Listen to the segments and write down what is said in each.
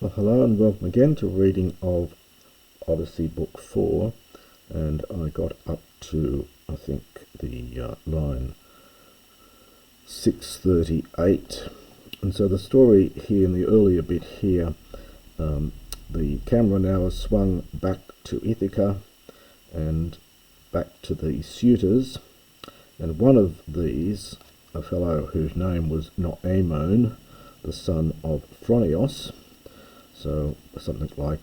Well, hello and welcome again to reading of Odyssey Book 4, and I got up to, I think, the line 638. And so the story here in the earlier bit here, the camera now is swung back to Ithaca and back to the suitors, and one of these, a fellow whose name was Noemon, the son of Phronios, so something like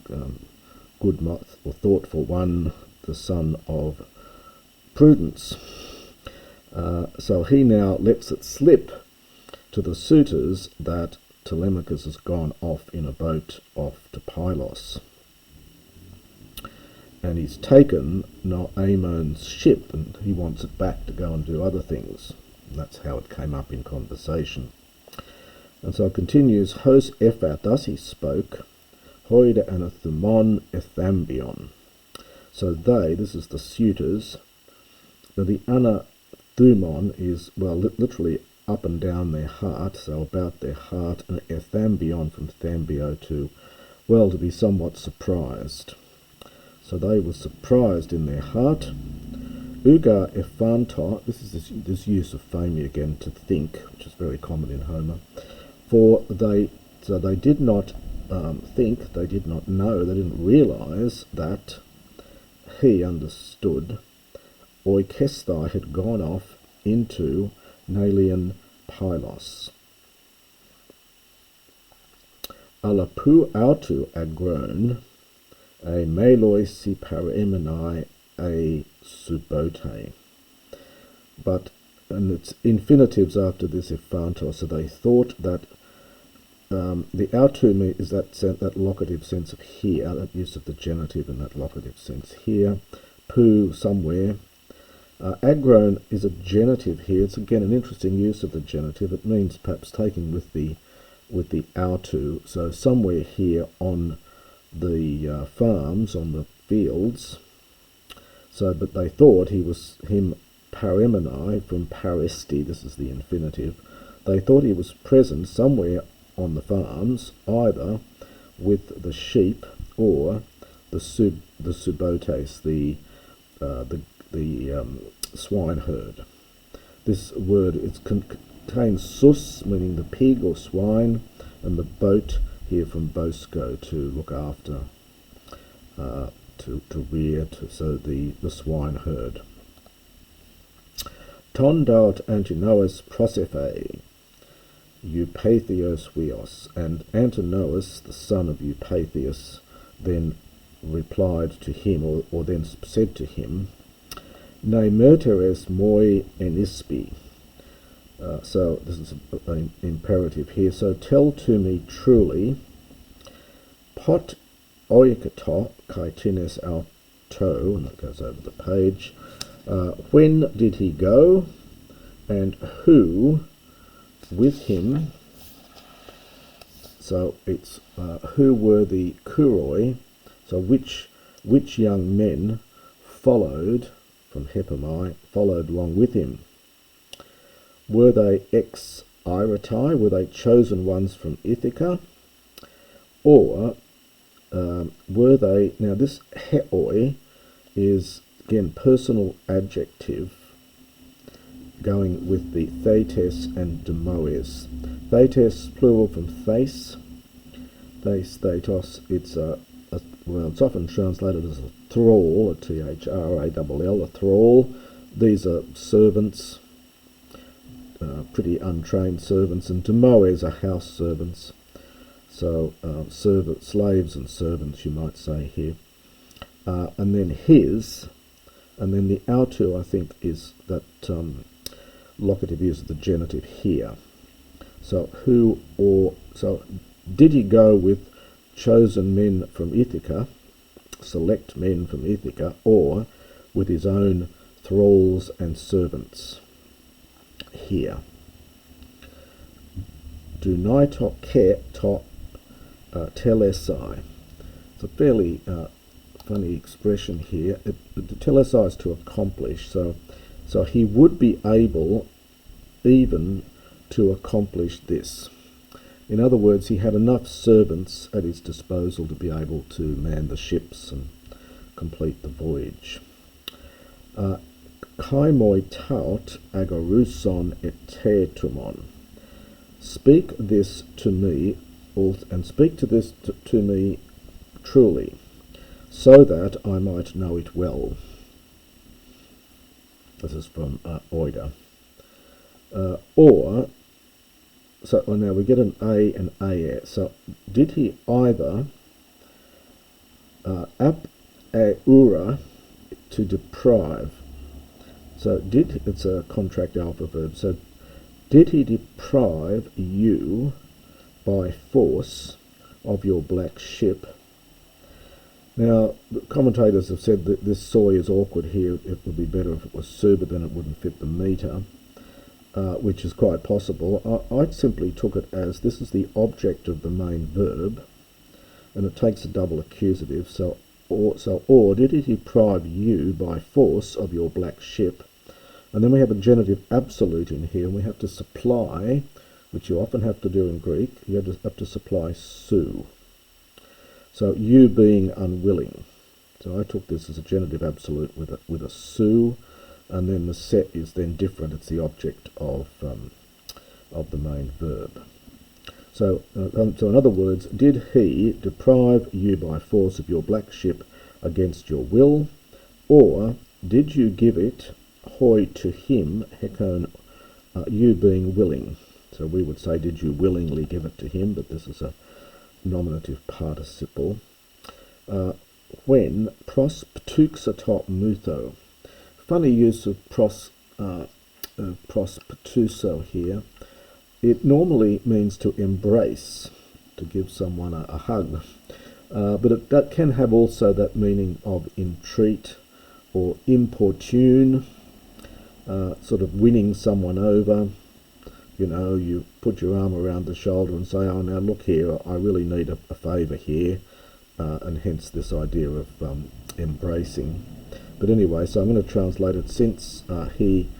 good or thoughtful one, the son of Prudence. So he now lets it slip to the suitors that Telemachos has gone off in a boat off to Pylos. And he's taken Noemon's ship and he wants it back to go and do other things. And that's how it came up in conversation. And so it continues, Hos Ephat, thus he spoke, Hoida anathumon ethambion. So they, this is the suitors, the anathumon is, well, literally up and down their heart, so about their heart, and ethambion from thambio to, well, to be somewhat surprised. So they were surprised in their heart. Uga ephanto, this is this use of phemi again, to think, which is very common in Homer. For they did not think, they did not know, they didn't realize that he understood Oikesthai had gone off into Nalian Pylos. Alapu autu agron, a meloi si paraemenai a subote. But, and it's infinitives after this ephanto, so they thought that the autu is that locative sense of here, that use of the genitive in that locative sense here. Pu, somewhere. Agron is a genitive here. It's again an interesting use of the genitive. It means perhaps taking with the autu. So somewhere here on the farms, on the fields. So, but they thought him paremenai from paresti. This is the infinitive. They thought he was present somewhere on the farms, either with the sheep or the subotes, the swineherd. This word contains sus, meaning the pig or swine, and the boat here from bosco, to look after, to rear, so the swineherd. Tondaut Antinous prosephe, Eupatheos Weos, and Antinous, the son of Eupatheos, then replied to him, or then said to him, Ne merteres moi enispi. So this is an imperative here. So tell to me truly, pot oikato kaitines auto, and that goes over the page. When did he go, and who with him? So it's who were the kuroi, so which young men followed from Hepamai, followed along with him? Were they ex-iratai, were they chosen ones from Ithaca, or were they, now this heoi is again personal adjective going with the thetes and demoes. Thetes plural from thes, thetos, it's well, it's often translated as a thrall, a thrall, a thrall. These are servants, pretty untrained servants, and demoes are house servants. So slaves and servants, you might say here. And then his, and then the autu, I think, is that locative use of the genitive here. So who, or, so did he go with chosen men from Ithaca, select men from Ithaca, or with his own thralls and servants here? Dunai to ke to telesai. It's a fairly funny expression here. The telesai is to accomplish, so he would be able even to accomplish this. In other words, he had enough servants at his disposal to be able to man the ships and complete the voyage. Kaimoi taut agoruson etetumon. Speak this to me, and speak to this to me truly, so that I might know it well. This is from Oida. So now we get an A and A. So did he either ap aura to deprive? So it's a contract alpha verb. So did he deprive you by force of your black ship? Now, the commentators have said that this soy is awkward here. It would be better if it was su, but then it wouldn't fit the meter, which is quite possible. I simply took it as this is the object of the main verb, and it takes a double accusative. So or did he deprive you by force of your black ship? And then we have a genitive absolute in here, and we have to supply, which you often have to do in Greek. You have to supply su. So you being unwilling. So I took this as a genitive absolute with a su, and then the set is then different. It's the object of the main verb. So in other words, did he deprive you by force of your black ship against your will, or did you give it hoi to him, hekon, you being willing? So we would say, did you willingly give it to him? But this is a nominative participle. When pros ptuxatop mutho. Funny use of pros ptuso here. It normally means to embrace, to give someone a hug, but that can have also that meaning of entreat or importune, sort of winning someone over. You know, you put your arm around the shoulder and say, oh, now look here, I really need a favour here, and hence this idea of embracing. But anyway, so I'm going to translate it. Since he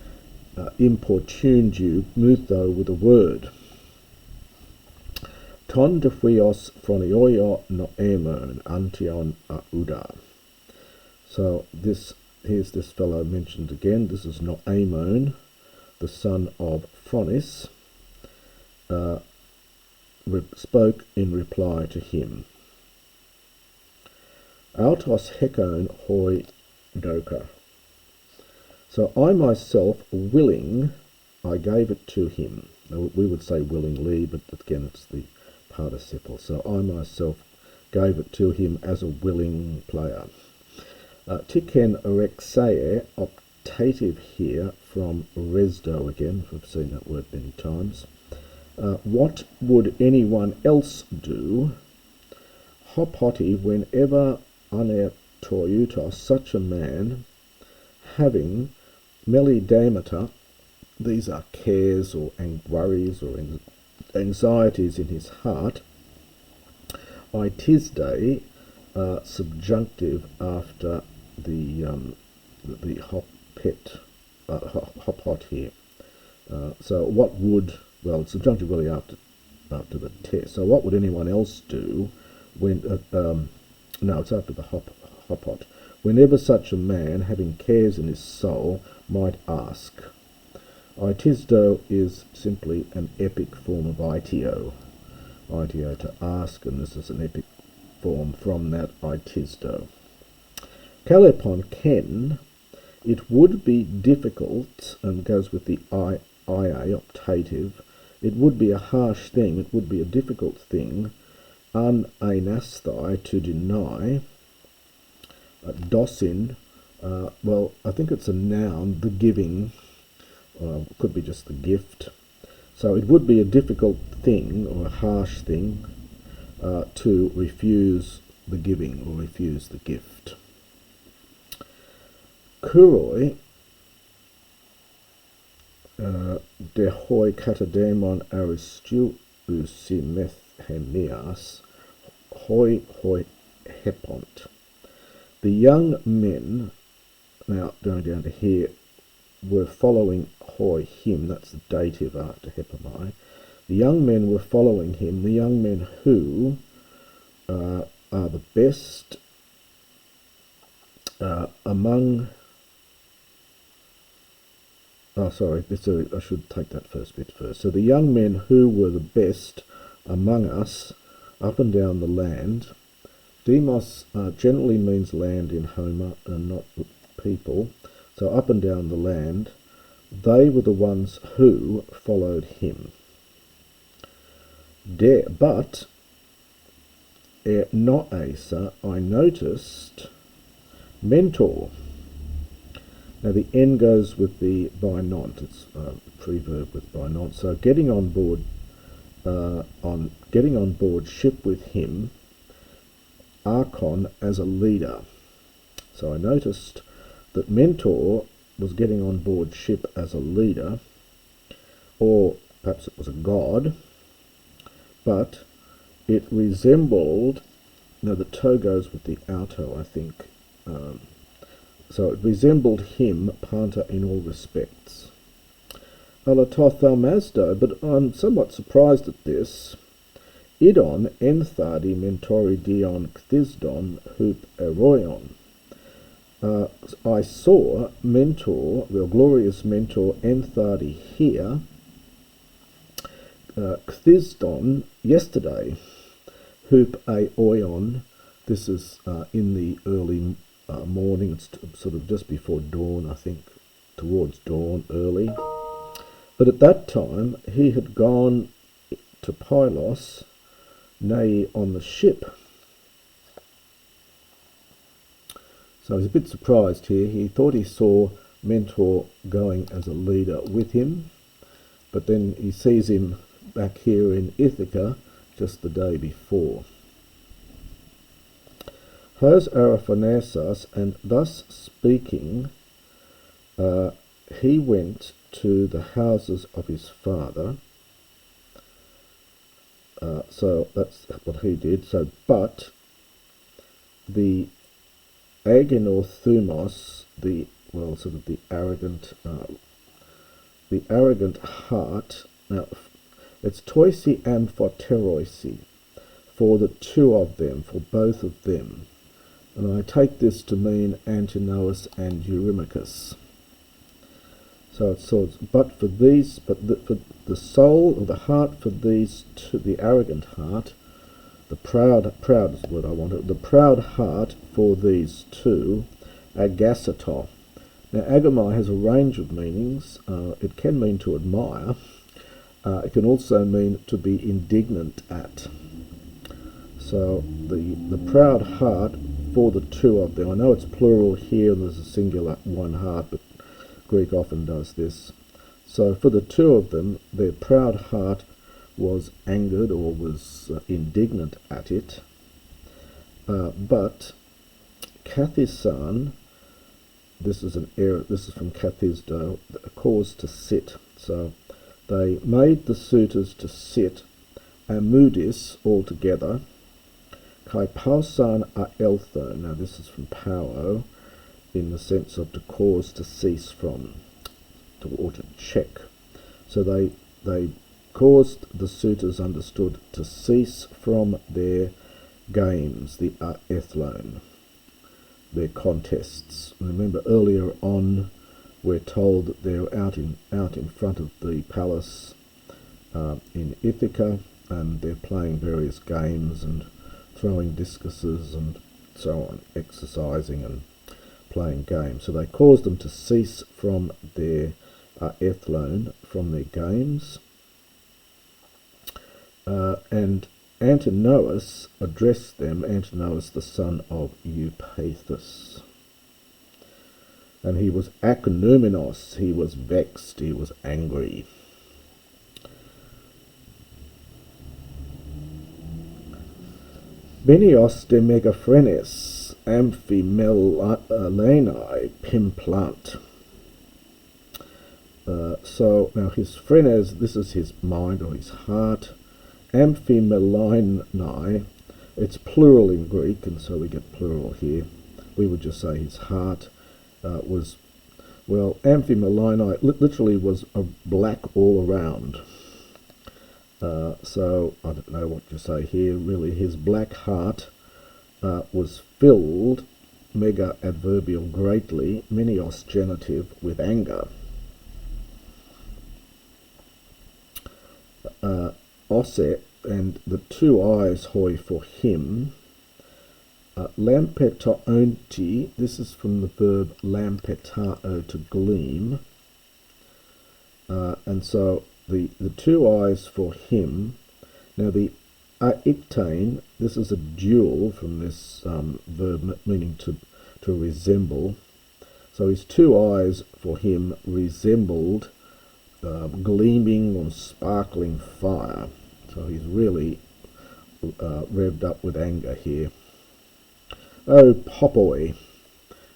importuned you, mutho, with a word. Ton de huios phronioio Noemon antion auda. So here's this fellow mentioned again. This is Noemon, the son of Phronis, spoke in reply to him. Autos hekon hoi doka. So I myself, willing, I gave it to him. Now, we would say willingly, but again it's the participle. So I myself gave it to him as a willing player. Tiken erexae, optative here from resdo again. We've seen that word many times. What would anyone else do? Hopoti, whenever anertoiutos, such a man, having melidamata, these are cares or worries or anxieties in his heart, itisde, subjunctive after the hopot here. So what would, well, it's subjunctive really after the test. So what would anyone else do when, no, it's after the hopot. Whenever such a man, having cares in his soul, might ask. Itisdo is simply an epic form of itio. Itio to ask, and this is an epic form from that itisdo. Kalepon ken, it would be difficult, and goes with the ia, optative, it would be a harsh thing, it would be a difficult thing, anasthai, to deny, dosin, well, I think it's a noun, the giving, could be just the gift. So it would be a difficult thing, or a harsh thing, to refuse the giving, or refuse the gift. Kuroi, dehoi katademon aristuusimethemias, hoi hepont. The young men, now going down to here, were following hoi him, that's the dative after hepamai. The young men were following him, the young men who are the best among... Oh, sorry, I should take that first bit first. So the young men who were the best among us up and down the land. Demos generally means land in Homer and not people. So up and down the land, they were the ones who followed him. But Noasa, I noticed mentor. Now the N goes with the by nont. It's a preverb with by nont. So getting on board ship with him, Archon as a leader. So I noticed that mentor was getting on board ship as a leader, or perhaps it was a god, but it resembled, the toe goes with the auto, I think, so it resembled him, Panta, in all respects. Alatothalmazdo, but I'm somewhat surprised at this. Idon enthadi mentori dion kthisdon hup eroion. I saw mentor, the glorious mentor enthadi here, kthisdon, yesterday, hup eoion. This is in the early morning, it's sort of just before dawn, I think, towards dawn, early. But at that time, he had gone to Pylos, nay, on the ship. So he's a bit surprised here. He thought he saw Mentor going as a leader with him, but then he sees him back here in Ithaca just the day before. Hos Araphanesas, and thus speaking, he went to the houses of his father. So that's what he did. So, but the agenorthumos, the arrogant heart. Now, it's toisi amphoteroisi, for the two of them, for both of them. And I take this to mean Antinous and Eurymachus. So it's but for the soul or the heart for these two, the arrogant heart, the proud is the word I wanted, the proud heart for these two, agasato. Now agamai has a range of meanings. It can mean to admire. It can also mean to be indignant at. So the proud heart for the two of them. I know it's plural here, and there's a singular one heart, but Greek often does this. So for the two of them, their proud heart was angered or was indignant at it. But kathisan, this is an error. This is from kathisdo, caused to sit. So they made the suitors to sit, amudis altogether. Kai pausan a eltho. Now this is from pao, in the sense of to cause to cease from, or to check. So they caused the suitors, understood, to cease from their games, the athlone, their contests. Remember earlier on, we're told that they're out in front of the palace in Ithaca, and they're playing various games and throwing discuses and so on, exercising and playing games. So they caused them to cease from their athlone, from their games. And Antinous addressed them, Antinous the son of Eupathus. And he was akonumenos, he was vexed, he was angry. Benios de megaphrenes, amphimelanai pimplant. So now his phrenes, this is his mind or his heart. Amphimelanai, it's plural in Greek, and so we get plural here. We would just say his heart was, well, amphimelanai literally was a black all around. So I don't know what to say here. Really, his black heart was filled, mega adverbial greatly, menios genitive, with anger. Ose, and the two eyes hoi for him. Lampetaonti, this is from the verb lampetao, to gleam. And so the two eyes for him. Now the aictain, this is a dual from this verb meaning to resemble. So his two eyes for him resembled gleaming or sparkling fire. So he's really revved up with anger here. Oh, popoi.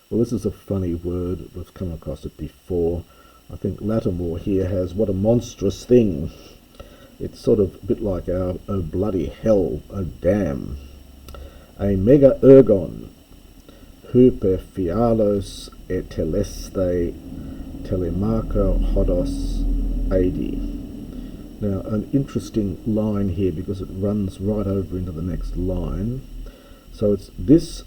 Well, this is a funny word. We've come across it before. I think Lattimore here has what a monstrous thing. It's sort of a bit like our oh bloody hell, oh damn. A mega ergon, huper fialos et teleste telemacho hodos adi. Now, an interesting line here because it runs right over into the next line. So it's this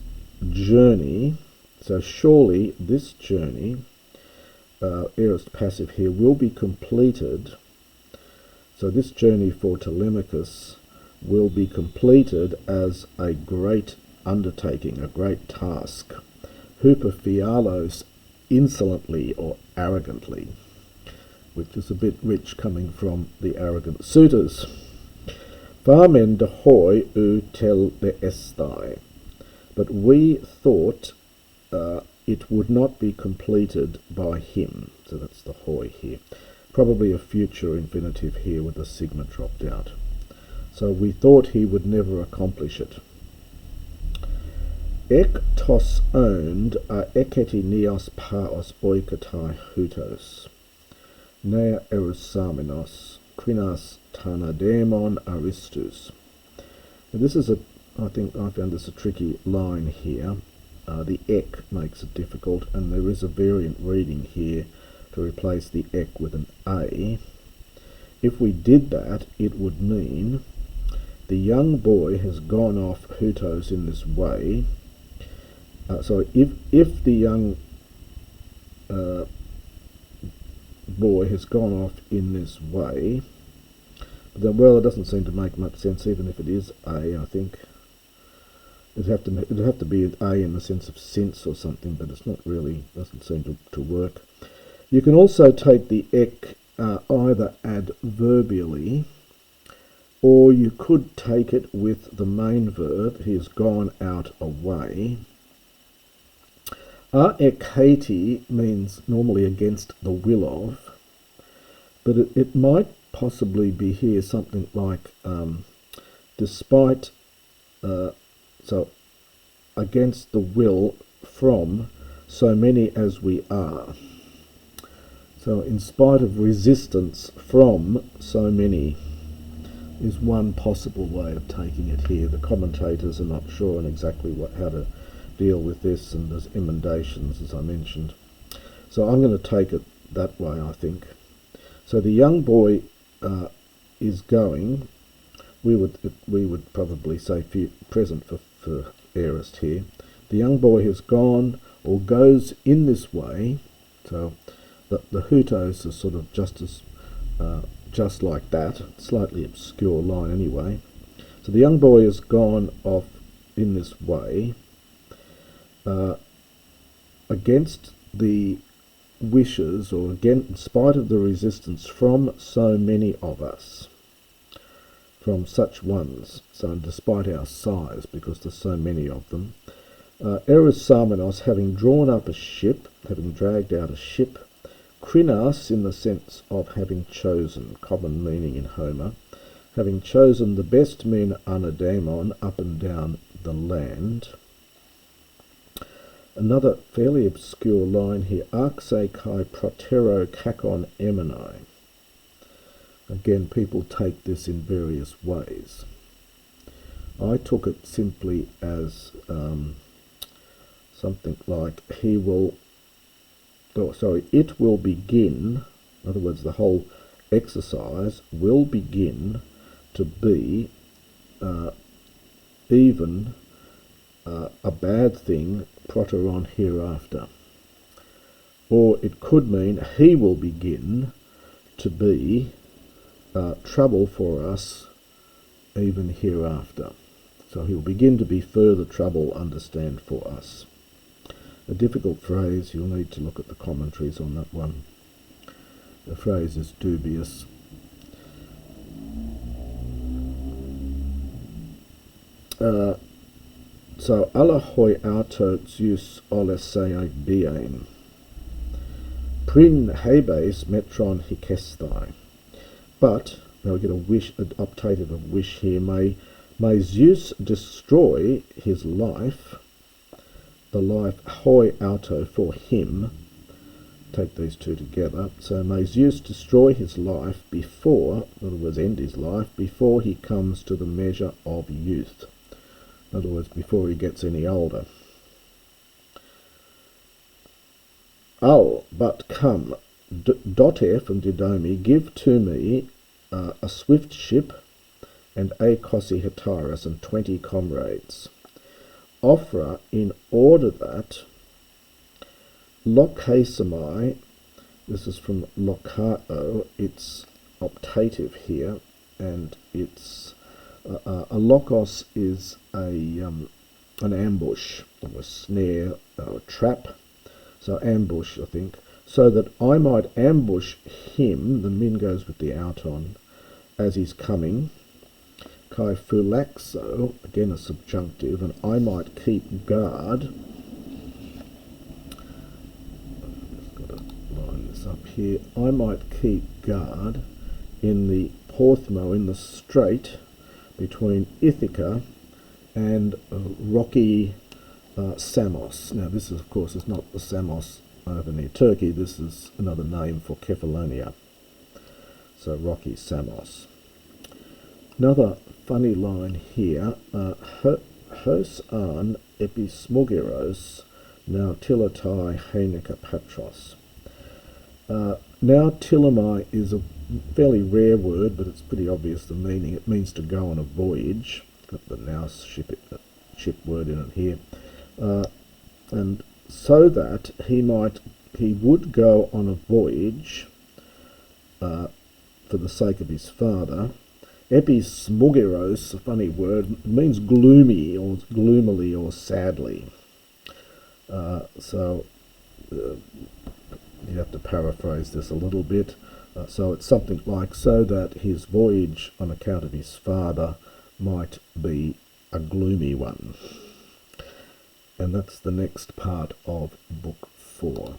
journey, so surely this journey, aorist passive here, will be completed. So this journey for Telemachos will be completed as a great undertaking, a great task. Hyperphialos, insolently or arrogantly, which is a bit rich coming from the arrogant suitors. Pharmen dehoi u tel leestai. But we thought it would not be completed by him. So that's the hoi here. Probably a future infinitive here with the sigma dropped out. So we thought he would never accomplish it. Ektos owned eketi neos paos oikatai hutos. Nea erusamenos quinas tanademon aristus. Now this is I think I found this a tricky line here. The ek makes it difficult, and there is a variant reading here to replace the ek with an a. If we did that, it would mean the young boy has gone off hutos in this way. So if the young boy has gone off in this way, then well, it doesn't seem to make much sense, even if it is a. I think it'd have to be an a in the sense of sense or something, but it's not really, doesn't seem to work. You can also take the ek either adverbially, or you could take it with the main verb. He has gone out away. Ekati means normally against the will of, but it might possibly be here something like despite, so against the will from so many as we are. So in spite of resistance from so many is one possible way of taking it here. The commentators are not sure on exactly how to deal with this, and there's emendations, as I mentioned. So I'm going to take it that way, I think. So the young boy is going. We would probably say present for aorist here. The young boy has gone or goes in this way. So the hutos is sort of just like that, slightly obscure line anyway. So the young boy has gone off in this way against the wishes, or again in spite of the resistance from so many of us, from such ones, so despite our size, because there's so many of them. Erusamenos, having drawn up a ship, having dragged out a ship. Krinas, in the sense of having chosen, common meaning in Homer, having chosen the best men anademon, up and down the land. Another fairly obscure line here, arxe kai protero kakon emenai. Again, people take this in various ways. I took it simply as something like it will begin, in other words, the whole exercise will begin to be even a bad thing proteron hereafter. Or it could mean he will begin to be trouble for us even hereafter. So he'll begin to be further trouble, understand, for us. A difficult phrase, you'll need to look at the commentaries on that one. The phrase is dubious. So, alla hoi auto Zeus olesei bien. Prin hebes metron hikesthai. But, now we get a wish, an updated of wish here, may Zeus destroy his life, the life hoi auto for him, take these two together, so may Zeus destroy his life before, in other words end his life, before he comes to the measure of youth. In other words, before he gets any older. But come, Doter from Didomi, give to me a swift ship, and Hetaris and 20 comrades. Offer in order that Lokhasamai, this is from Lokao, it's optative here, and it's a lokos is an ambush, or a snare, or a trap, so ambush, I think, so that I might ambush him, the min goes with the out on, as he's coming, kai phulaxo, again a subjunctive, and I might keep guard. I've got to line this up here. I might keep guard in the Porthmo, in the strait between Ithaca and rocky Samos. Now this is, of course, is not the Samos over near Turkey. This is another name for Kephallonia. So rocky Samos. Another funny line here, hos an epismogeros now tilatai henica patros. Now tilamai is a fairly rare word, but it's pretty obvious the meaning. It means to go on a voyage. Got the now ship word in it here. And so that he would go on a voyage for the sake of his father. Epismogeros, a funny word, means gloomy or gloomily or sadly. So you have to paraphrase this a little bit. So it's something like, so that his voyage on account of his father might be a gloomy one. And that's the next part of Book 4.